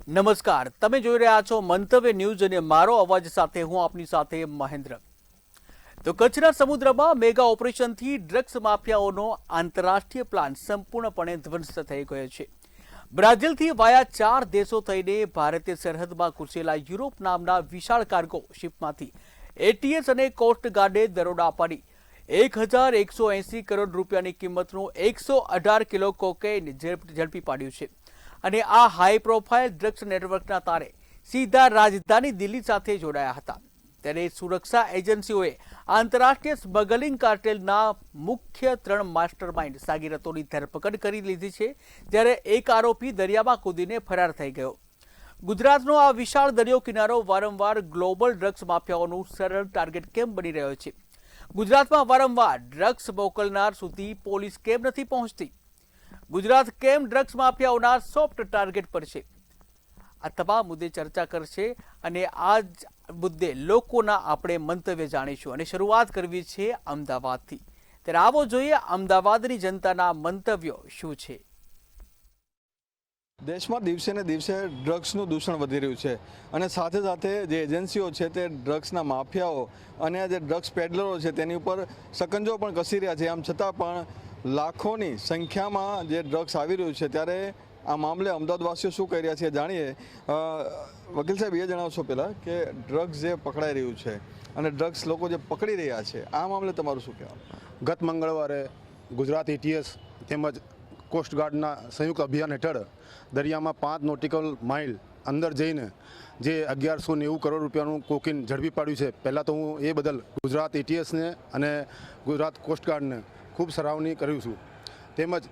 નમસ્કાર, તમે જોઈ રહ્યા છો મંતવ્ય ન્યૂઝ અને મારો અવાજ સાથે હું આપની સાથે મહેન્દ્ર। તો કચ્છના સમુદ્રમાં મેગા ઓપરેશનથી ડ્રગ્સ માફિયાઓનો આંતરરાષ્ટ્રીય પ્લાન સંપૂર્ણપણે ધ્વંસ થઈ ગયો છે। બ્રાઝિલથી વાયા 4 દેશો થઈને ભારતીય સરહદમાં ઘૂસેલા યુરોપ નામના વિશાળ કાર્ગો શિપમાંથી એટીએસ અને કોસ્ટગાર્ડે દરોડા પાડી 1180 કરોડ રૂપિયાની કિંમતનું 118 કિલો કોકેઇન ઝડપી પાડ્યું છે। અને આ હાઈ પ્રોફાઇલ ડ્રગ્સ નેટવર્કના તારે સીધા રાજધાની દિલ્હી સાથે જોડાયા હતા। ત્યારે સુરક્ષા એજન્સીઓએ આંતરરાષ્ટ્રીય સ્મગલિંગ કાર્ટેલના મુખ્ય 3 માસ્ટરમાઇન્ડ સાગીરતોની ધરપકડ કરી લીધી છે, જ્યારે એક આરોપી દરિયામાં કૂદીને ફરાર થઈ ગયો। ગુજરાતનો આ વિશાળ દરિયો કિનારો વારંવાર ગ્લોબલ ડ્રગ્સ માફિયાઓનું સરળ ટાર્ગેટ કેમ બની રહ્યો છે? ગુજરાતમાં વારંવાર ડ્રગ્સ મોકલનાર સુધી પોલીસ કેમ નથી પહોંચતી? ગુજરાત કેમ ડ્રગ્સ માફિયાઓના સોફ્ટ ટાર્ગેટ પર છે? આ તમામ મુદ્દે ચર્ચા કરશે અને આ જ મુદ્દે લોકોના આપણે મંતવ્ય જાણીશું અને શરૂઆત કરવી છે અમદાવાદથી। ત્યારે આવો જોઈએ અમદાવાદની જનતાના મંતવ્યો શું છે। દેશમાં દિવસે ને દિવસે ડ્રગ્સનું દૂષણ વધી રહ્યું છે અને સાથે સાથે જે એજન્સીઓ છે તે ડ્રગ્સના માફિયાઓ અને જે ડ્રગ્સ પેડલરો છે તેની ઉપર શકંજો પણ કસી રહ્યા છે। આમ છતાં પણ લાખોની સંખ્યામાં જે ડ્રગ્સ આવી રહ્યું છે, ત્યારે આ મામલે અમદાવાદવાસીઓ શું કહી રહ્યા છે જાણીએ। વકીલ સાહેબ, એ જણાવશો પહેલાં કે ડ્રગ્સ જે પકડાઈ રહ્યું છે અને ડ્રગ્સ લોકો જે પકડી રહ્યા છે, આ મામલે તમારું શું કહેવાનું? ગત મંગળવારે ગુજરાત એટીએસ તેમજ કોસ્ટગાર્ડના સંયુક્ત અભિયાન હેઠળ દરિયામાં 5 નોટિકલ માઇલ અંદર જઈને જે 1190 કરોડ રૂપિયાનું કોકીન ઝડપી પાડ્યું છે। પહેલાં તો હું એ બદલ ગુજરાત એટીએસને અને ગુજરાત કોસ્ટગાર્ડને ખૂબ સરાહનીય કરું છું। તેમજ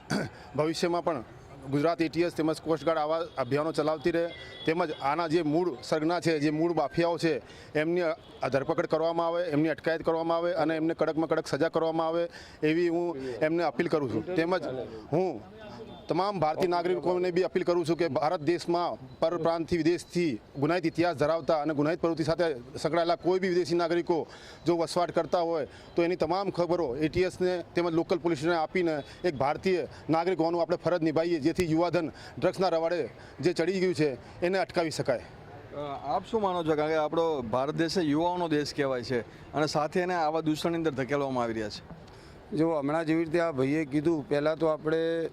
ભવિષ્યમાં પણ ગુજરાત એટીએસ તેમજ કોસ્ટગાર્ડ આવા અભિયાનો ચલાવતી રહે, તેમજ આના જે મૂળ સરગના છે, જે મૂળ માફિયાઓ છે, એમની ધરપકડ કરવામાં આવે, એમની અટકાયત કરવામાં આવે અને એમને કડકમાં કડક સજા કરવામાં આવે એવી હું એમને અપીલ કરું છું। તેમજ હું તમામ ભારતીય નાગરિકોને બી અપીલ કરું છું કે ભારત દેશમાં પરપ્રાંતથી વિદેશથી ગુનાહિત ઇતિહાસ ધરાવતા અને ગુનાહિત પ્રવૃત્તિ સાથે સંકળાયેલા કોઈ બી વિદેશી નાગરિકો જો વસવાટ કરતા હોય તો એની તમામ ખબરો એટીએસને તેમજ લોકલ પોલીસને આપીને એક ભારતીય નાગરિક હોવાનું આપણે ફરજ નિભાવીએ, જેથી યુવાધન ડ્રગ્સના રવાડે જે ચડી ગયું છે એને અટકાવી શકાય। આપ શું માનો છો? કારણ કે આપણો ભારત દેશ યુવાઓનો દેશ કહેવાય છે અને સાથે એને આવા દૂષણની અંદર ધકેલવામાં આવી રહ્યા છે। જો હમણાં જેવી રીતે આ ભાઈએ કીધું, પહેલાં તો આપણે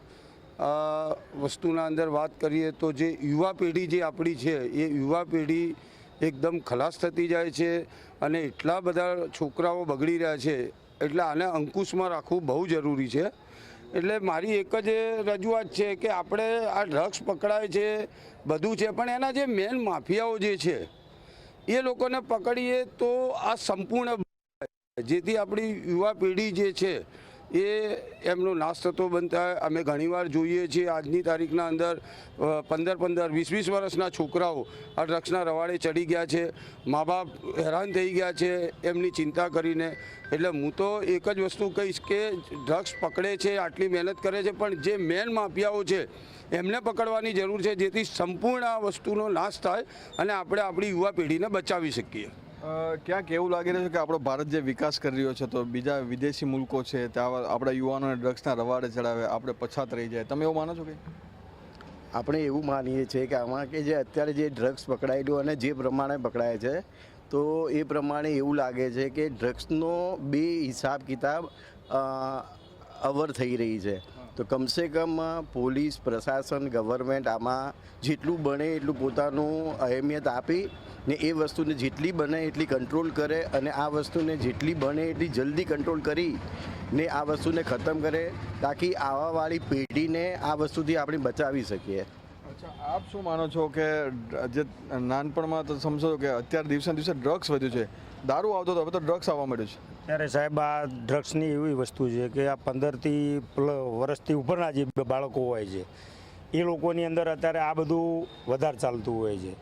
આ વસ્તુના અંદર વાત કરીએ તો જે યુવા પેઢી જે આપણી છે એ યુવા પેઢી એકદમ ખલાસ થતી જાય છે અને એટલા બધા છોકરાઓ બગડી રહ્યા છે, એટલે આને અંકુશમાં રાખવું બહુ જરૂરી છે। એટલે મારી એક જ રજૂઆત છે કે આપણે આ ડ્રગ્સ પકડાય છે બધું છે, પણ એના જે મેન માફિયાઓ જે છે એ લોકોને પકડીએ તો આ સંપૂર્ણ, જેથી આપણી યુવા પેઢી જે છે એ એમનો નાશ થતો બંધ થાય। અમે ઘણીવાર જોઈએ છીએ આજની તારીખના અંદર 15-15, 20-20 વર્ષના છોકરાઓ આ ડ્રગ્સના રવાડે ચડી ગયા છે, મા બાપ હેરાન થઈ ગયા છે એમની ચિંતા કરીને। એટલે હું તો એક જ વસ્તુ કહીશ કે ડ્રગ્સ પકડે છે, આટલી મહેનત કરે છે, પણ જે મેન માફિયાઓ છે એમને પકડવાની જરૂર છે, જેથી સંપૂર્ણ આ વસ્તુનો નાશ થાય અને આપણે આપણી યુવા પેઢીને બચાવી શકીએ। ક્યાંક એવું લાગી રહ્યું છે કે આપણો ભારત જે વિકાસ કરી રહ્યો છે તો બીજા વિદેશી મુલ્કો છે ત્યાં આપણા યુવાનોને ડ્રગ્સના રવાડે ચડાવે, આપણે પછાત રહી જાય, તમે એવું માનો છો? કે આપણે એવું માનીએ છીએ કે આમાં કે જે અત્યારે જે ડ્રગ્સ પકડાયેલું અને જે પ્રમાણે પકડાય છે તો એ પ્રમાણે એવું લાગે છે કે ડ્રગ્સનો બે હિસાબ કિતાબ અવર થઈ રહી છે। તો કમસે કમ પોલીસ પ્રશાસન ગવર્મેન્ટ આમાં જેટલું બને એટલું પોતાનું અહેમિયત આપી ને એ વસ્તુને જેટલી બને એટલી કંટ્રોલ કરે અને આ વસ્તુને જેટલી બને એટલી જલ્દી કંટ્રોલ કરી ને આ વસ્તુને ખતમ કરે, તાકી આવવાવાળી પેઢીને આ વસ્તુથી આપણે બચાવી શકીએ। અચ્છા, આપ શું માનો છો કે જે નાનપણમાં તો સમજો કે અત્યારે દિવસે દિવસે ડ્રગ્સ વધ્યું છે, દારૂ આવતો હતો, હવે તો ડ્રગ્સ આવવા મળ્યું છે? ત્યારે સાહેબ આ ડ્રગ્સની એવી વસ્તુ છે કે આ 15થી વર્ષથી ઉપરના જે બાળકો હોય છે એ લોકોની અંદર અત્યારે આ બધું વધારે ચાલતું હોય છે।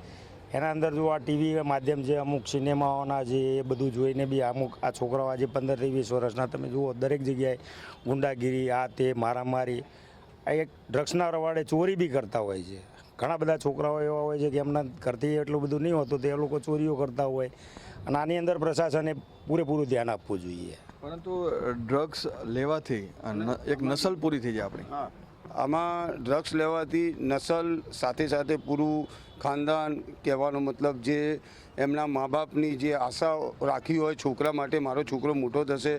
એના અંદર જો આ ટીવી માધ્યમ છે, અમુક સિનેમાઓના છે, એ બધું જોઈને બી અમુક આ છોકરાઓ આજે 15થી 20 વર્ષના તમે જુઓ દરેક જગ્યાએ ગુંડાગીરી, આ તે મારામારી, આ એક ડ્રગ્સના રવાડે ચોરી બી કરતા હોય છે। ઘણા બધા છોકરાઓ એવા હોય છે કે એમના ઘરથી એટલું બધું નહીં હોતું તો એ લોકો ચોરીઓ કરતા હોય અને આની અંદર પ્રશાસને પૂરેપૂરું ધ્યાન આપવું જોઈએ। પરંતુ ડ્રગ્સ લેવાથી એક નસલ પૂરી થઈ જાય આપણી। આમાં ડ્રગ્સ લેવાથી નસલ સાથે સાથે પૂરું ખાનદાન, કહેવાનો મતલબ જે એમના મા બાપની જે આશા રાખી હોય છોકરા માટે, મારો છોકરો મોટો થશે,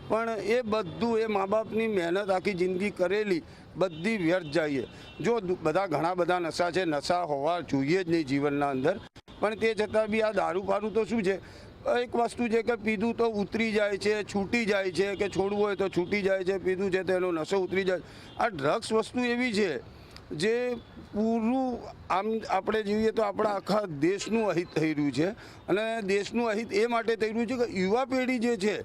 પણ એ બધું એ મા બાપની મહેનત આખી જિંદગી કરેલી બધી વ્યર્થ જાય. જો ઘણા બધા નશા છે, નશા હોવા જોઈએ જ નહીં જીવનના અંદર, પણ તે છતાં બી આ દારૂ ફારું તો શું છે, એક વસ્તુ છે કે પીધું તો ઉતરી જાય છે, છૂટી જાય છે, કે છોડવું હોય તો છૂટી જાય છે, પીધું છે તો એનો નશો ઉતરી જાય. આ ડ્રગ્સ વસ્તુ એવી છે જે પૂરું આમ આપણે જોઈએ તો આપણા આખા દેશનું અહિત થઈ રહ્યું છે. અને દેશનું અહિત એ માટે થઈ રહ્યું છે કે યુવા પેઢી જે છે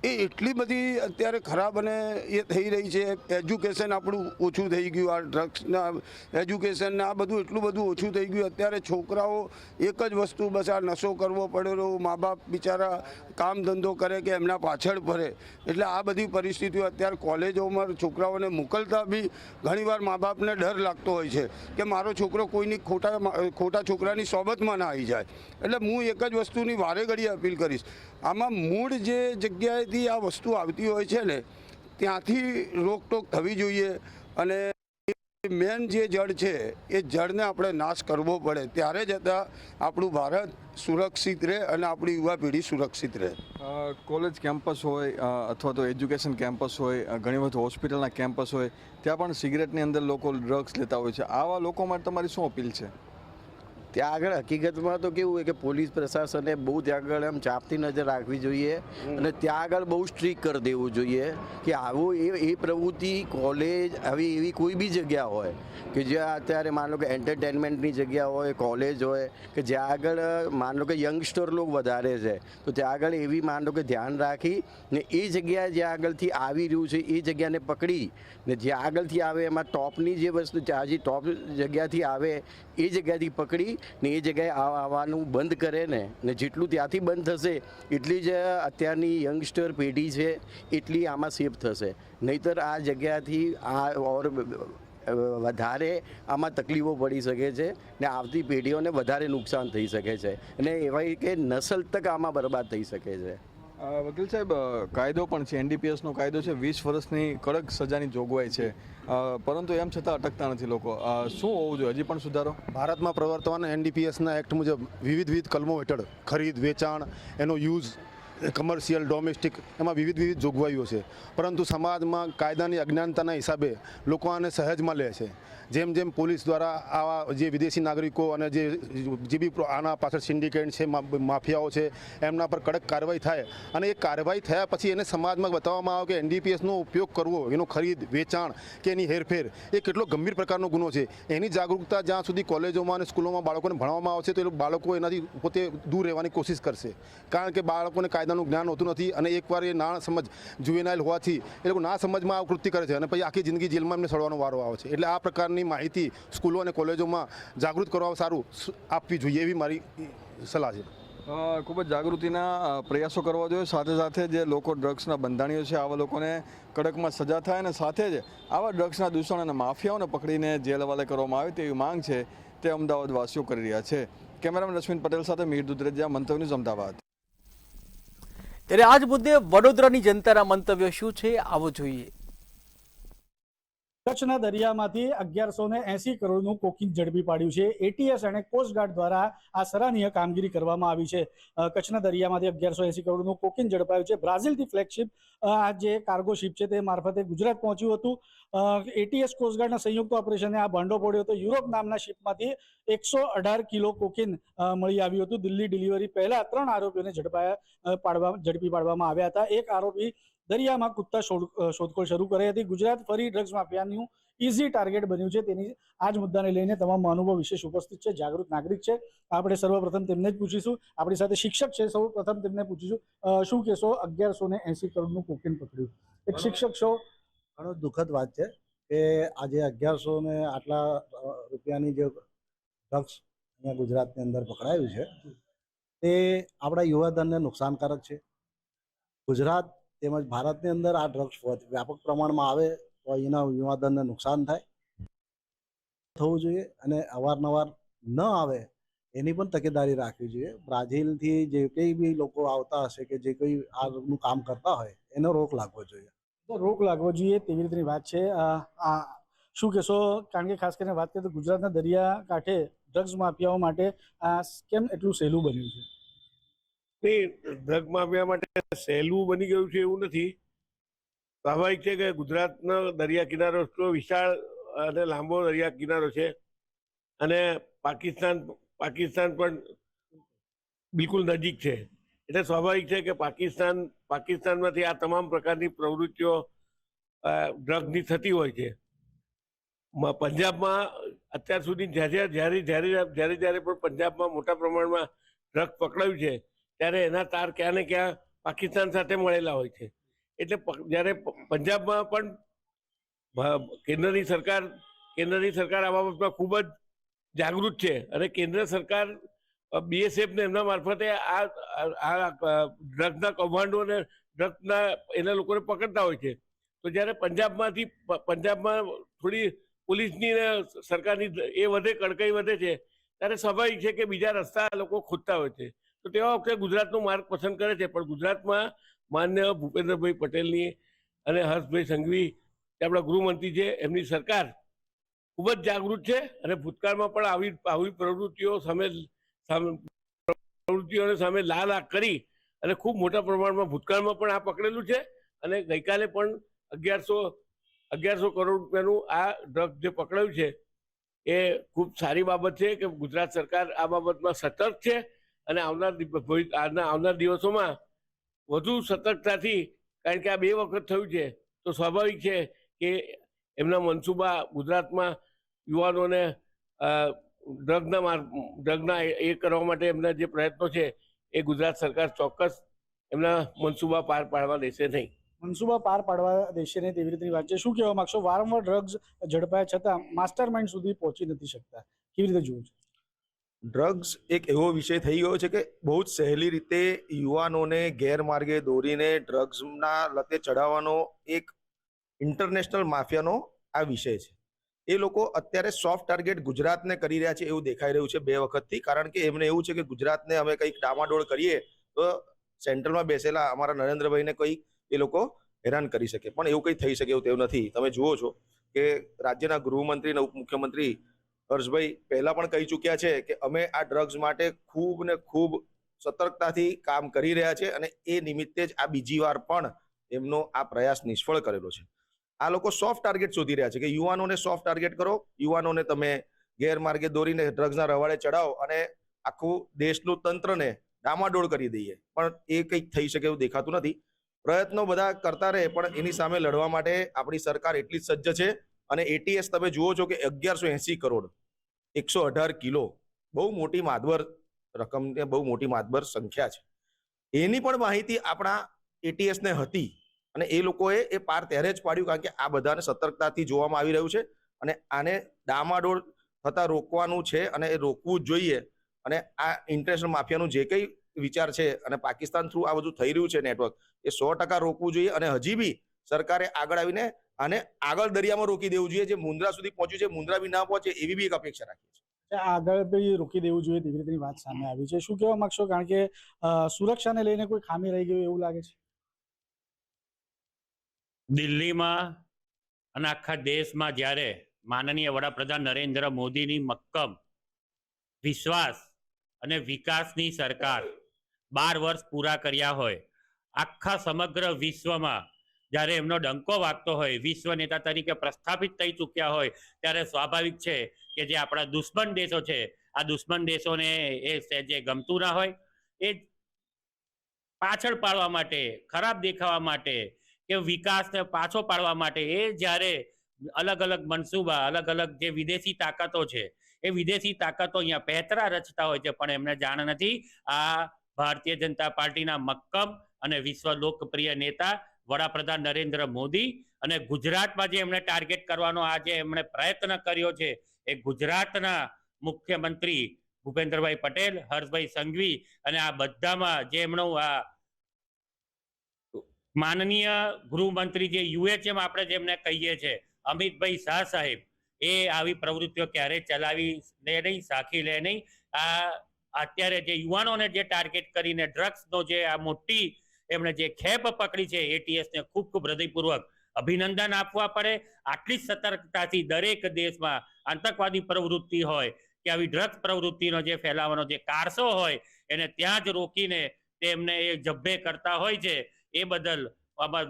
એ એટલી બધી અત્યારે ખરાબ અને એ થઈ રહી છે. એજ્યુકેશન આપણું ઓછું થઈ ગયું, આ ડ્રગ્સના એજ્યુકેશનને આ બધું એટલું બધું ઓછું થઈ ગયું. અત્યારે છોકરાઓ એક જ વસ્તુ, બસ આ નશો કરવો પડેલો, મા બાપ બિચારા કામ ધંધો કરે કે એમના પાછળ ફરે. એટલે આ બધી પરિસ્થિતિઓ અત્યારે કોલેજોમાં છોકરાઓને મોકલતા બી ઘણીવાર મા બાપને ડર લાગતો હોય છે કે મારો છોકરો કોઈની ખોટા છોકરાની સોબતમાં ના આવી જાય. એટલે હું એક જ વસ્તુની વારે ઘડીએ અપીલ કરીશ, આમાં મૂળ જે જગ્યાએથી આ વસ્તુ આવતી હોય છે ને ત્યાંથી રોકટોક થવી જોઈએ. અને મેન જે જળ છે એ જળને આપણે નાશ કરવો પડે, ત્યારે જતાં આપણું ભારત સુરક્ષિત રહે અને આપણી યુવા પેઢી સુરક્ષિત રહે. કોલેજ કેમ્પસ હોય અથવા તો એજ્યુકેશન કેમ્પસ હોય, ઘણી વખત હોસ્પિટલના કેમ્પસ હોય, ત્યાં પણ સિગરેટની અંદર લોકો ડ્રગ્સ લેતા હોય છે. આવા લોકો માટે તમારી શું અપીલ છે? ત્યાં આગળ હકીકતમાં તો કેવું હોય કે પોલીસ પ્રશાસને બહુ ત્યાં આગળ એમ ચાંપતી નજર રાખવી જોઈએ અને ત્યાં આગળ બહુ સ્ટ્રિક્ટ કરી દેવું જોઈએ કે આવું એ પ્રવૃત્તિ કોલેજ આવી એવી કોઈ બી જગ્યા હોય કે જ્યાં અત્યારે માનો કે એન્ટરટેનમેન્ટની જગ્યા હોય, કોલેજ હોય કે જ્યાં આગળ માનો કે યંગસ્ટર લોકો વધારે છે, તો ત્યાં આગળ એવી માનો કે ધ્યાન રાખી ને એ જગ્યાએ જ્યાં આગળથી આવી રહ્યું છે એ જગ્યાને પકડી ને જ્યાં આગળથી આવે એમાં ટોપની જે વસ્તુ હજી ટોપ જગ્યાથી આવે એ જગ્યાથી પકડી ને એ જગ્યાએ આવવાનું બંધ કરે ને જેટલું ત્યાંથી બંધ થશે એટલી જ અત્યારની યંગસ્ટર પેઢી છે એટલી આમાં સેફ થશે. નહીંતર આ જગ્યાથી આ ઓર વધારે આમાં તકલીફો પડી શકે છે ને આવતી પેઢીઓને વધારે નુકસાન થઈ શકે છે અને એવા કે નસલ તક આમાં બરબાદ થઈ શકે છે. વકીલ સાહેબ, કાયદો પણ છે, એનડીપીએસનો કાયદો છે, 20 વર્ષની કડક સજાની જોગવાઈ છે, પરંતુ એમ છતાં અટકતા નથી લોકો. શું હોવું જોઈએ? હજી પણ સુધારો? ભારતમાં પ્રવર્તમાન એનડીપીએસના એક્ટ મુજબ વિવિધ કલમો હેઠળ ખરીદ, વેચાણ, એનો યુઝ, કમર્શિયલ, ડોમેસ્ટિક, એમાં વિવિધ જોગવાઈઓ છે. પરંતુ સમાજમાં કાયદાની અજ્ઞાનતાના હિસાબે લોકો આને સહેજમાં લે છે. જેમ જેમ પોલીસ દ્વારા આવા જે વિદેશી નાગરિકો અને જે બી આના પાછળ સિન્ડિકેટ છે, માફિયાઓ છે, એમના પર કડક કાર્યવાહી થાય અને એ કાર્યવાહી થયા પછી એને સમાજમાં બતાવવામાં આવે કે એનડીપીએસનો ઉપયોગ કરવો, એનો ખરીદ, વેચાણ કે એની હેરફેર એ કેટલો ગંભીર પ્રકારનો ગુનો છે. એની જાગૃતતા જ્યાં સુધી કોલેજોમાં અને સ્કૂલોમાં બાળકોને ભણાવવામાં આવશે તો એ બાળકો એનાથી પોતે દૂર રહેવાની કોશિશ કરશે. કારણ કે બાળકોને કાયદાનું જ્ઞાન હોતું નથી અને એકવાર એ ના સમજ જુવેનાઇલ હોવાથી એ લોકો ના સમજમાં આ કૃત્ય કરે છે અને પછી આખી જિંદગી જેલમાં એમને સડવાનો વારો આવે છે. એટલે આ પ્રકારની માહિતી સ્કૂલો અને કોલેજોમાં જાગૃત કરવા સારું આપવી જોઈએ એવી મારી સલાહ છે. ખૂબ જ જાગૃતિના પ્રયાસો કરવા જોઈએ. સાથે સાથે જે લોકો ડ્રગ્સના બંધાણીઓ છે આવા લોકોને કડકમાં સજા થાય અને સાથે જ આવા ડ્રગ્સના દૂષણ અને માફિયાઓને પકડીને જેલ હવાલે કરવામાં આવે તેવી માંગ છે તે અમદાવાદ વાસીઓ કરી રહ્યા છે. કેમેરામેન રશ્મિન પટેલ સાથે મીર દુધરેજા, મંતવ્ય ન્યૂઝ, અમદાવાદ. ત્યારે આજ મુદ્દે વડોદરાની જનતાના મંતવ્ય શું છે આવો જોઈએ. કચ્છના દરિયામાંથી 1180 કરોડનું કોકીન ઝડપી પાડ્યું છે. એટીએસ અને કોસ્ટગાર્ડ દ્વારા આ સરાહનીય કામગીરી કરવામાં આવી છે. કચ્છના દરિયામાંથી 1180 કરોડનું કોકીન ઝડપાયું છે. બ્રાઝિલથી ફ્લેગશિપ આ જે કાર્ગો શિપ છે તે મારફતે ગુજરાત પહોંચ્યું હતું. એટીએસ કોસ્ટગાર્ડના સંયુક્ત ઓપરેશને આ ભાંડો પડ્યો હતો. યુરોપ નામના શિપમાંથી 118 કિલો કોકીન મળી આવ્યું હતું. દિલ્હી ડિલિવરી પહેલા 3 આરોપીઓને ઝડપી પાડવામાં આવ્યા હતા. એક આરોપી દરિયામાં કૂદતા શોધખોળ શરૂ કરી હતી. ગુજરાત ફરી ડ્રગ્સ માફિયાનું ઇઝી ટાર્ગેટ બન્યું છે. તેની આ જ મુદ્દાને લઈને તમામ મહાનુભાવ વિશેષ ઉપસ્થિત છે, જાગૃત નાગરિક છે. આપણે સર્વપ્રથમ તેમને જ પૂછીશું. આપણી સાથે શિક્ષક છે, સૌ પ્રથમ તેમને પૂછીશું શું કહેશો? 1180 કરોડનું કોકેન પકડ્યું, એક શિક્ષક છો. ઘણો દુઃખદ વાત છે કે આજે 1100 ને આટલા રૂપિયાની જે ડ્રગ્સ અહીંયા ગુજરાતની અંદર પકડાયું છે તે આપણા યુવાધનને નુકસાનકારક છે. ગુજરાત તેમજ ભારતની અંદર આ ડ્રગ્સ વ્યાપક પ્રમાણમાં આવે તો અહીંના યુવાધનને નુકસાન થાય થવું જોઈએ અને અવારનવાર ન આવે એની પણ તકેદારી રાખવી જોઈએ. બ્રાઝિલથી જે કંઈ બી લોકો આવતા હશે કે જે કંઈ આનું કામ કરતા હોય એનો રોક લાગવો જોઈએ. રોક લાગવો જોઈએ તેવી રીતની વાત છે. શું કહેશો? કારણ કે ખાસ કરીને વાત કરીએ તો ગુજરાતના દરિયાકાંઠે ડ્રગ્સ માફિયાઓ માટે આ કેમ એટલું સહેલું બન્યું છે? નહીં, ડ્રગ માફિયા માટે સહેલું બની ગયું છે એવું નથી. સ્વાભાવિક છે કે ગુજરાતનો દરિયા કિનારો એટલો વિશાળ અને લાંબો દરિયા કિનારો છે અને પાકિસ્તાન પણ બિલકુલ નજીક છે. એટલે સ્વાભાવિક છે કે પાકિસ્તાનમાંથી આ તમામ પ્રકારની પ્રવૃત્તિઓ ડ્રગની થતી હોય છે. પંજાબમાં અત્યાર સુધી જ્યારે પણ પંજાબમાં મોટા પ્રમાણમાં ડ્રગ પકડાયું છે ત્યારે એના તાર ક્યાં ને ક્યાં પાકિસ્તાન સાથે મળેલા હોય છે. એટલે જ્યારે પંજાબમાં પણ કેન્દ્રની સરકાર આ બાબતમાં ખૂબ જ જાગૃત છે અને કેન્દ્ર સરકાર BSFને એમના મારફતે આ ડ્રગ્સના કૌભાંડો અને ડ્રગ્સના એના લોકોને પકડતા હોય છે. તો જ્યારે પંજાબમાં થોડી પોલીસની ને સરકારની કડકાઈ વધે છે ત્યારે સ્વાભાવિક છે કે બીજા રસ્તા લોકો ખોદતા હોય છે. તો તેવા વખતે ગુજરાતનો માર્ગ પસંદ કરે છે. પણ ગુજરાતમાં માન્ય ભૂપેન્દ્રભાઈ પટેલની અને હર્ષભાઈ સંઘવી જે આપણા ગૃહમંત્રી છે એમની સરકાર ખૂબ જ જાગૃત છે અને ભૂતકાળમાં પણ આવી પ્રવૃત્તિઓને સામે લાલ આંખ કરી અને ખૂબ મોટા પ્રમાણમાં ભૂતકાળમાં પણ આ પકડેલું છે. અને ગઈકાલે પણ 1100 કરોડ રૂપિયાનું આ ડ્રગ જે પકડાયું છે એ ખૂબ સારી બાબત છે કે ગુજરાત સરકાર આ બાબતમાં સતર્ક છે અને આવનાર દિવસોમાં વધુ સતર્કતાથી, કારણ કે આ 2 વખત થયું છે તો સ્વાભાવિક છે કે એમના મનસૂબા ગુજરાતમાં યુવાનોને ડ્રગના એ કરવા માટે એમના જે પ્રયત્નો છે એ ગુજરાત સરકાર ચોક્કસ એમના મનસૂબા પાર પાડવા દેશે નહીં. મનસૂબા પાર પાડવા દેશે નહીં તેવી રીતની વાત છે. શું કહેવા માંગશો? વારંવાર ડ્રગ્સ ઝડપાયા છતાં માસ્ટર માઇન્ડ સુધી પહોંચી નથી શકતા, કેવી રીતે જોવું છે? ડ્રગ્સ એક એવો વિષય થઈ ગયો છે કે બહુ જ સહેલી રીતે યુવાનોને ગેરમાર્ગે દોરીને ડ્રગ્સના લતે ચડાવવાનો એક ઇન્ટરનેશનલ માફિયાનો આ વિષય છે. એ લોકો અત્યારે સોફ્ટ ટાર્ગેટ ગુજરાતને કરી રહ્યા છે એવું દેખાઈ રહ્યું છે 2 વખતથી. કારણ કે એમને એવું છે કે ગુજરાતને અમે કંઈક ડામાડોળ કરીએ તો સેન્ટ્રલમાં બેસેલા અમારા નરેન્દ્રભાઈને કંઈક એ લોકો હેરાન કરી શકે. પણ એવું કંઈ થઈ શકે એવું તેવું નથી. તમે જુઓ છો કે રાજ્યના ગૃહમંત્રી અને ઉપમુખ્યમંત્રી હર્ષભાઈ પહેલા પણ કહી ચૂક્યા છે કે અમે આ ડ્રગ્સ માટે ખૂબ ને ખૂબ સતર્કતાથી કામ કરી રહ્યા છે અને એ નિમિત્તે જ આ બીજી વાર પણ એમનો આ પ્રયાસ નિષ્ફળ કરેલો છે. આ લોકો સોફ્ટ ટાર્ગેટ શોધી રહ્યા છે કે યુવાનોને સોફ્ટ ટાર્ગેટ કરો, યુવાનોને તમે ગેરમાર્ગે દોરીને ડ્રગ્સના રવાડે ચડાવો અને આખું દેશનું તંત્રને ડામાડોળ કરી દઈએ. પણ એ કંઈક થઈ શકે એવું દેખાતું નથી. પ્રયત્નો બધા કરતા રહે પણ એની સામે લડવા માટે આપણી સરકાર એટલી જ સજ્જ છે. અને ATS તમે જુઓ છો કે 1180 કરોડ 118 કિલો બહુ મોટી માતબર રકમ, બહુ મોટી માતબર સંખ્યા છે. એની પણ માહિતી આપણા ATSને હતી અને એ લોકોએ એ પાર ત્યારે જ પાડ્યું કારણ કે આ બધાને સતર્કતાથી જોવામાં આવી રહ્યું છે અને આને ડામાડોળ થતા રોકવાનું છે અને એ રોકવું જ જોઈએ. અને આ ઇન્ટરનેશનલ માફિયાનું જે કંઈ વિચાર છે અને પાકિસ્તાન થ્રુ આ બધું થઈ રહ્યું છે નેટવર્ક, એ 100% રોકવું જોઈએ. અને હજી બી સરકારે આગળ આવીને આને આગળ દરિયામાં રોકી દેવું જોઈએ. જે મુન્દ્રા સુધી પહોંચ્યું છે મુન્દ્રા બી ના પહોંચે એવી બી એક અપેક્ષા રાખીએ છીએ. આગળ બી રોકી દેવું જોઈએ તેવી રીતની વાત સામે આવી છે. શું કહેવા માંગશો? કારણ કે સુરક્ષાને લઈને કોઈ ખામી રહી ગઈ એવું લાગે છે. દિલ્હીમાં અને આખા દેશમાં જ્યારે માનનીય વડાપ્રધાન નરેન્દ્ર મોદીની મક્કમ વિશ્વાસ અને વિકાસની સરકાર 12 વર્ષ પૂરા કર્યા હોય, આખા સમગ્ર વિશ્વમાં જ્યારે એમનો ડંકો વાગતો હોય, વિશ્વ નેતા તરીકે પ્રસ્થાપિત થઈ ચૂક્યા હોય, ત્યારે સ્વાભાવિક છે કે જે આપણા દુશ્મન દેશો છે આ દુશ્મન દેશોને એ જે ગમતું ના હોય, એ પાછળ પાડવા માટે, ખરાબ દેખાવા માટે કે વિકાસને પાછો પાડવા માટે એ જ્યારે અલગ અલગ મનસૂબા, અલગ અલગ જે વિદેશી તાકાતો છે એ વિદેશી તાકાતો અહીંયા પેતરા રચતા હોય છે. પણ એમને જાણ નથી આ ભારતીય જનતા પાર્ટીના મક્કમ અને વિશ્વ લોકપ્રિય નેતા વડાપ્રધાન નરેન્દ્ર મોદી અને ગુજરાતમાં જે એમણે ટાર્ગેટ કરવાનો આજે એમણે પ્રયત્ન કર્યો છે એ ગુજરાતના મુખ્યમંત્રી ભૂપેન્દ્રભાઈ પટેલ, હર્ષભાઈ સંઘવી અને આ બધામાં જે એમનું આ માનનીય ગૃહમંત્રી જે UHM આપણે જેમને કહીએ છીએ અમિતભાઈ શાહ સાહેબ, એ આવી પ્રવૃત્તિઓ ક્યારેય ચલાવી લે નહીં, સાખી લે નહીં. આ અત્યારે જે યુવાનોને જે ટાર્ગેટ કરીને ડ્રગ્સનો જે આ મોટી એમણે જે ખેપ પકડી છે ATSને ખૂબ ખૂબ હૃદયપૂર્વક અભિનંદન આપવા પડે. આટલી જ સતર્કતાથી દરેક દેશમાં આતંકવાદી પ્રવૃત્તિ હોય કે આવી ડ્રગ્સ પ્રવૃત્તિનો જે ફેલાવાનો જે કારસો હોય એને ત્યાં જ રોકીને તેમને એ જબ્બે કરતા હોય છે. એ બદલ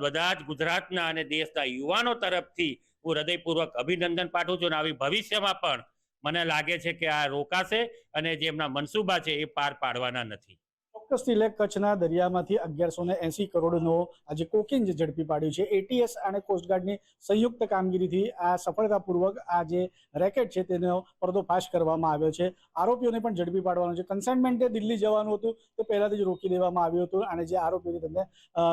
બધા જ ગુજરાતના અને દેશના યુવાનો તરફથી હું હૃદયપૂર્વક અભિનંદન પાઠવું છું. અને આવી ભવિષ્યમાં પણ મને લાગે છે કે આ રોકાશે અને જે એમના મનસૂબા છે એ પાર પાડવાના નથી. ચોક્કસથી લે કચ્છના દરિયામાંથી 1180 કરોડનો આજે કોકીન જે ઝડપી પાડ્યું છે. એટીએસ અને કોસ્ટગાર્ડની સંયુક્ત કામગીરીથી આ સફળતાપૂર્વક આ જે રેકેટ છે તેનો પર્દોફાશ કરવામાં આવ્યો છે. આરોપીઓને પણ ઝડપી પાડવાનો છે. કન્સાઇનમેન્ટે દિલ્હી જવાનું હતું તે પહેલાથી જ રોકી દેવામાં આવ્યું હતું અને જે આરોપીઓને તેમને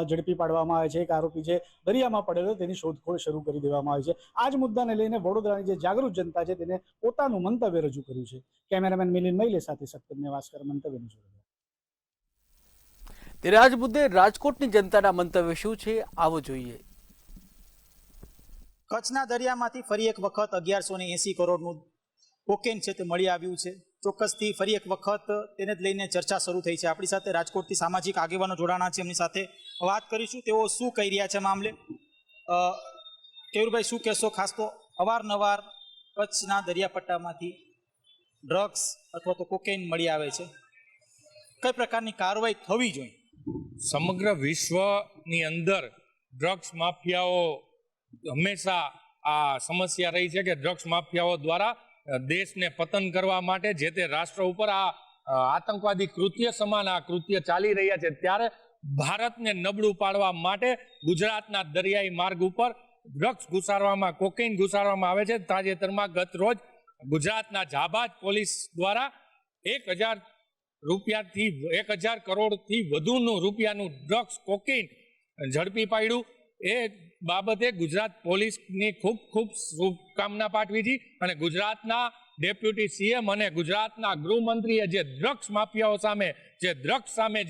ઝડપી પાડવામાં આવે છે. એક આરોપી જે દરિયામાં પડેલો તેની શોધખોળ શરૂ કરી દેવામાં આવી છે. આ જ મુદ્દાને લઈને વડોદરાની જે જાગૃત જનતા છે તેને પોતાનું મંતવ્ય રજૂ કર્યું છે. કેમેરામેન મિલિંદ મૈલે સાથે સત્યમ વાસ્કર મંતવ્યનું જોડે. ત્યારે આજ મુદ્દે રાજકોટની જનતાના મંતવ્ય શું છે આવો જોઈએ. કચ્છના દરિયામાંથી ફરી એક વખત 1180 કરોડનું કોકેન છે તે મળી આવ્યું છે. ચોક્કસથી ફરી એક વખત તેને જ લઈને ચર્ચા શરૂ થઈ છે. આપણી સાથે રાજકોટથી સામાજિક આગેવાનો જોડાણા છે, એમની સાથે વાત કરીશું તેઓ શું કહી રહ્યા છે મામલે. કેયુરભાઈ શું કહેશો? ખાસ તો અવારનવાર કચ્છના દરિયાપટ્ટામાંથી ડ્રગ્સ અથવા તો કોકેન મળી આવે છે, કઈ પ્રકારની કાર્યવાહી થવી જોઈએ? સમગ્ર વિશ્વની અંદર ડ્રગ્સ માફિયાઓ હંમેશા આ સમસ્યા રહી છે કે ડ્રગ્સ માફિયાઓ દ્વારા દેશને પતન કરવા માટે જે તે રાષ્ટ્ર ઉપર આ આતંકવાદી કૃત્ય સમાન આ કૃત્ય ચાલી રહ્યા છે. ત્યારે ભારતને નબળું પાડવા માટે ગુજરાતના દરિયાઈ માર્ગ ઉપર ડ્રગ્સ ઘુસાડવામાં, કોકેઇન ઘુસાડવામાં આવે છે. તાજેતરમાં ગત રોજ ગુજરાતના જાબાજ પોલીસ દ્વારા 1000 કરોડથી વધુનું રૂપિયાનું ડ્રગ્સ કોકેઇન ઝડપી પાડ્યું. એ બાબતે ગુજરાત પોલીસની ખૂબ ખૂબ શુભકામના પાઠવી છે. અને ગુજરાતના ડેપ્યુટી સીએમ અને ગુજરાતના ગૃહમંત્રીએ જે ડ્રગ્સ માફિયાઓ સામે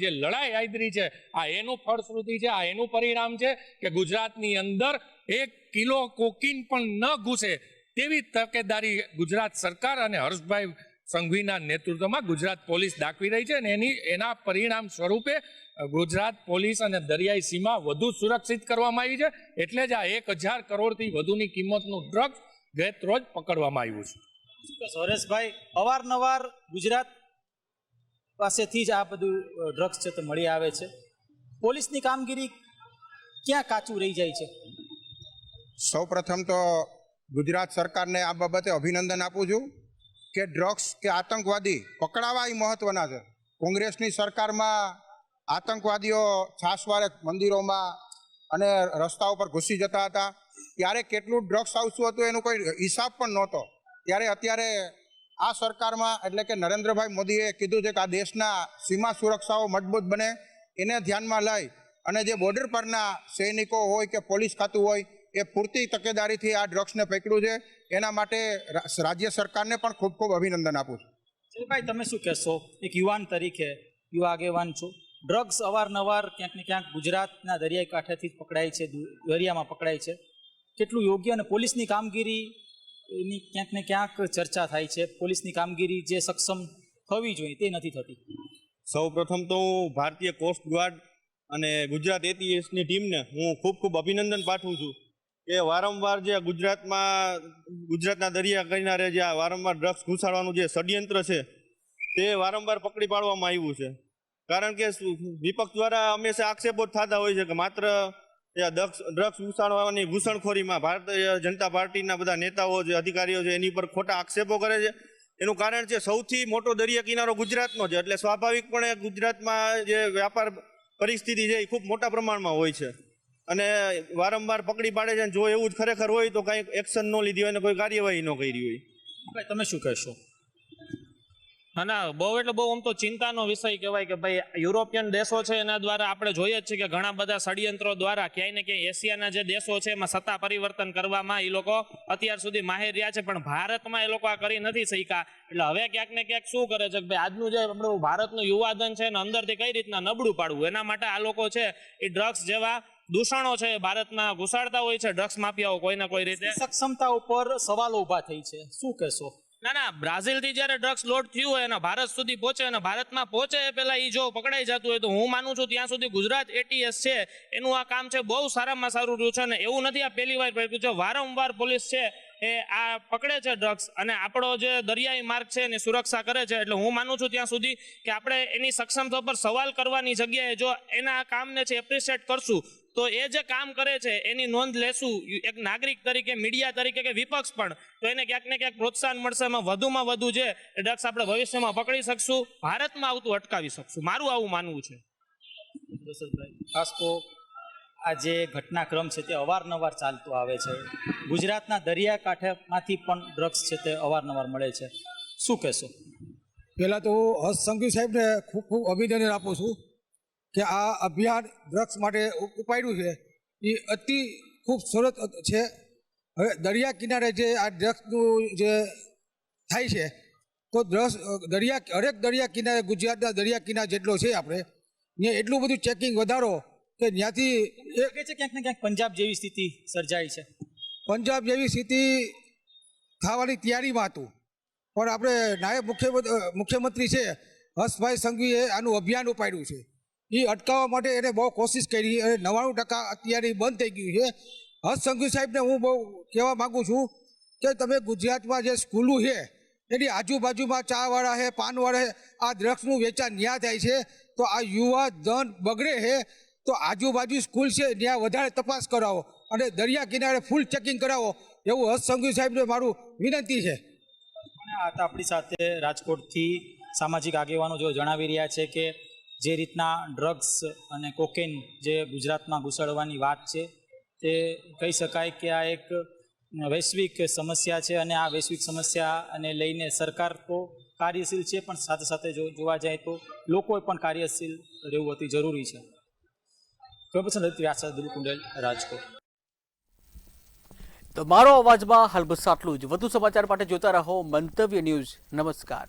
જે લડાઈ આદરી છે, આ એનું ફળશ્રુતિ છે, આ એનું પરિણામ છે કે ગુજરાતની અંદર 1 કિલો કોકેઇન પણ ન ઘૂસે તેવી તકેદારી ગુજરાત સરકાર અને હર્ષભાઈ સંઘવીના નેતૃત્વમાં ગુજરાત પોલીસ દાખવી રહી છે. અને એના પરિણામ સ્વરૂપે ગુજરાત પોલીસ અને દરિયાઈ સીમા વધુ સુરક્ષિત કરવામાં આવી છે. એટલે જ આ 1000 કરોડથી વધુની કિંમતનું ડ્રગ્સ ગત રોજ પકડવામાં આવ્યું છે. હરેશભાઈ, અવારનવાર ગુજરાત પાસેથી જ આ બધું ડ્રગ્સ છે તે મળી આવે છે. પોલીસની કામગીરી ક્યાં કાચું રહી જાય છે? સૌપ્રથમ તો ગુજરાત સરકારને આ બાબતે અભિનંદન આપું છું કે ડ્રગ્સ કે આતંકવાદી પકડાવા એ મહત્વના છે. કોંગ્રેસની સરકારમાં આતંકવાદીઓ છાસવારે મંદિરોમાં અને રસ્તા ઉપર ઘૂસી જતા હતા, ત્યારે કેટલું ડ્રગ્સ આવતું હતું એનો કોઈ હિસાબ પણ નહોતો. ત્યારે અત્યારે આ સરકારમાં એટલે કે નરેન્દ્રભાઈ મોદીએ કીધું છે કે આ દેશના સીમા સુરક્ષાઓ મજબૂત બને એને ધ્યાનમાં લઈ અને જે બોર્ડર પરના સૈનિકો હોય કે પોલીસ ખાતું હોય એ પૂરતી તકેદારીથી આ ડ્રગ્સને પકડ્યું છે. એના માટે રાજ્ય સરકારને પણ ખૂબ ખૂબ અભિનંદન આપું છું. ભાઈ, તમે શું કહેશો? એક યુવાન તરીકે, યુવા આગેવાન છો, ડ્રગ્સ અવારનવાર ક્યાંક ને ક્યાંક ગુજરાતના દરિયાઈ કાંઠેથી જ પકડાય છે, દરિયામાં પકડાય છે. કેટલું યોગ્ય? અને પોલીસની કામગીરી એની ક્યાંક ને ક્યાંક ચર્ચા થાય છે. પોલીસની કામગીરી જે સક્ષમ થવી જોઈએ તે નથી થતી. સૌ પ્રથમ તો હું ભારતીય કોસ્ટગાર્ડ અને ગુજરાત એટીએસની ટીમને હું ખૂબ અભિનંદન પાઠવું છું કે વારંવાર જે ગુજરાતના દરિયા કિનારે જે વારંવાર ડ્રગ્સ ઘુસાડવાનું જે ષડયંત્ર છે તે વારંવાર પકડી પાડવામાં આવ્યું છે. કારણ કે વિપક્ષ દ્વારા હંમેશા આક્ષેપો થતા હોય છે કે માત્ર ડ્રગ્સ ઘુસાડવાની ઘૂસણખોરીમાં ભારતીય જનતા પાર્ટીના બધા નેતાઓ જે અધિકારીઓ છે એની પર ખોટા આક્ષેપો કરે છે. એનું કારણ છે સૌથી મોટો દરિયા કિનારો ગુજરાતનો છે, એટલે સ્વાભાવિકપણે ગુજરાતમાં જે વ્યાપાર પરિસ્થિતિ છે એ ખૂબ મોટા પ્રમાણમાં હોય છે અને વારંવાર પકડી પાડે છે. જો એવું જ ખરેખર હોય તો કાંઈ એક્શન ન લીધી હોય અને કોઈ કાર્યવાહી ન કરી હોય. તમે શું કહેશો? ના, બહુ એટલે બહુ આમ તો ચિંતાનો વિષય કહેવાય કે ભાઈ યુરોપિયન દેશો છે એના દ્વારા આપણે જોઈએ જ છે કે ઘણા બધા ષડયંત્રો દ્વારા ક્યાંય ને ક્યાંય એશિયાના જે દેશો છે એમાં સત્તા પરિવર્તન કરવામાં એ લોકો અત્યાર સુધી માહિર રહ્યા છે, પણ ભારતમાં એ લોકો આ કરી નથી શક્યા. એટલે હવે ક્યાંક ને ક્યાંક શું કરે છે કે ભાઈ આજનું જે આપણું ભારતનું યુવાધન છે એને અંદરથી કઈ રીતના નબળું પાડવું, એના માટે આ લોકો છે એ ડ્રગ્સ જેવા દૂષણો છે ભારતમાં ઘુસાડતા હોય છે. ડ્રગ્સ માફિયાઓ કોઈ ના કોઈ રીતે સક્ષમતા ઉપર સવાલો ઉભા થઈ છે, શું કહેશો? ના બ્રાઝિલથી જ્યારે ડ્રગ્સ લોડ થયું હોય અને ભારત સુધી પહોંચે અને ભારતમાં પહોંચે એ પહેલા એ જો પકડાઈ જતું હોય તો હું માનું છું ત્યાં સુધી ગુજરાત ATS છે એનું આ કામ છે બહુ સારામાં સારું રહ્યું છે. અને એવું નથી આ પહેલી વાર પડ્યું છે, વારંવાર પોલીસ છે એ આ પકડે છે ડ્રગ્સ અને આપણો જે દરિયાઈ માર્ગ છે એની સુરક્ષા કરે છે. એટલે હું માનું છું ત્યાં સુધી કે આપણે એની સક્ષમતા પર સવાલ કરવાની જગ્યાએ જો એના કામને છે એપ્રિશિએટ કરશું તો એ જે કામ કરે છે એની નોંધ લેશું એક નાગરિક તરીકે, મીડિયા તરીકે કે વિપક્ષ પણ, તો એને ક્યાંક ને ક્યાંક પ્રોત્સાહન મળશે. એમાં વધુમાં વધુ છે ડ્રગ્સ આપણે ભવિષ્યમાં પકડી શકશું, ભારતમાં આવતું અટકાવી શકશું, મારું આવું માનવું છે. ખાસ તો આ જે ઘટનાક્રમ છે તે અવારનવાર ચાલતો આવે છે. ગુજરાતના દરિયાકાંઠેમાંથી પણ ડ્રગ્સ છે તે અવારનવાર મળે છે. શું કહેશો? પહેલાં તો હું હર્ષ સંઘવી સાહેબને ખૂબ ખૂબ અભિનંદન આપું છું કે આ અભિયાન ડ્રગ્સ માટે ઉપાડ્યું છે એ અતિ ખૂબ સરસ છે. હવે દરિયા કિનારે જે આ ડ્રગ્સનું જે થાય છે તો હરેક દરિયા કિનારે, ગુજરાતના દરિયા કિનારે જેટલો છે આપણે ત્યાં એટલું બધું ચેકિંગ વધારો કે ત્યાંથી લાગે છે ક્યાંક ને ક્યાંક પંજાબ જેવી સ્થિતિ સર્જાઈ છે. પંજાબ જેવી સ્થિતિ થવાની તૈયારીમાં હતું, પણ આપણે નાયબ મુખ્યમંત્રી છે હર્ષભાઈ સંઘવીએ આનું અભિયાન ઉપાડ્યું છે. એ અટકાવવા માટે એને બહુ કોશિશ કરી અને 99% અત્યારે બંધ થઈ ગયું છે. હર્ષ સંઘવી સાહેબને હું બહુ કહેવા માગું છું કે તમે ગુજરાતમાં જે સ્કૂલો છે એની આજુબાજુમાં ચાવાળા છે, પાનવાળા છે, આ ડ્રગ્સનું વેચાણ ન્યા થાય છે તો આ યુવા ધન બગડે છે. તો આજુબાજુ સ્કૂલ છે ત્યાં વધારે તપાસ કરાવો અને દરિયા કિનારે ફૂલ ચેકિંગ કરાવો એવું હર્ષ સંઘવી સાહેબને મારું વિનંતી છે. આપણી સાથે રાજકોટથી સામાજિક આગેવાનો જો જણાવી રહ્યા છે કે જે રીતના ડ્રગ્સ અને કોકેન જે ગુજરાતમાં ઘૂસડવાની વાત છે તે કહી શકાય કે આ એક વૈશ્વિક સમસ્યા છે અને આ વૈશ્વિક સમસ્યાને લઈને સરકાર તો કાર્યશીલ છે પણ સાથે સાથે જો જોવા જાય તો લોકોએ પણ કાર્યશીલ રહેવું અતિ જરૂરી છે. રાજકોટ. તો મારો અવાજમાં હાલ બસ આટલું જ. વધુ સમાચાર માટે જોતા રહો મંતવ્ય ન્યૂઝ. નમસ્કાર.